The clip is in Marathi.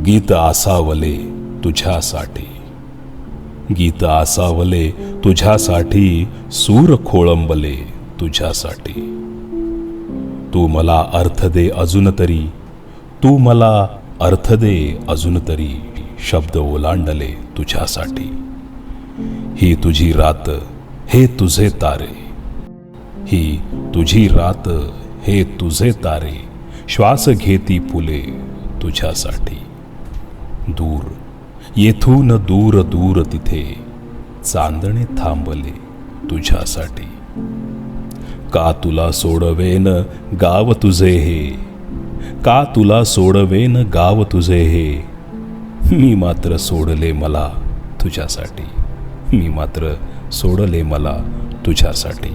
गीत आसावले तुझ्यासाठी, गीत आसावले तुझ्यासाठी, सूर खोळंबले तुझ्यासाठी. तू मला अर्थ दे अजून तरी, तू मला अर्थ दे अजून तरी, शब्द ओलांडले तुझ्यासाठी. ही तुझी रात हे तुझे तारे, ही तुझी रात हे तुझे तारे, श्वास घेती फुले तुझ्यासाठी. दूर येथून दूर दूर तिथे, चांदणे थांबले तुझ्यासाठी. का तुला सोडवेन गाव तुझे हे, का तुला सोडवेन गाव तुझे हे, मी मात्र सोडले मला तुझ्यासाठी, मी मात्र सोडले मला तुझ्यासाठी.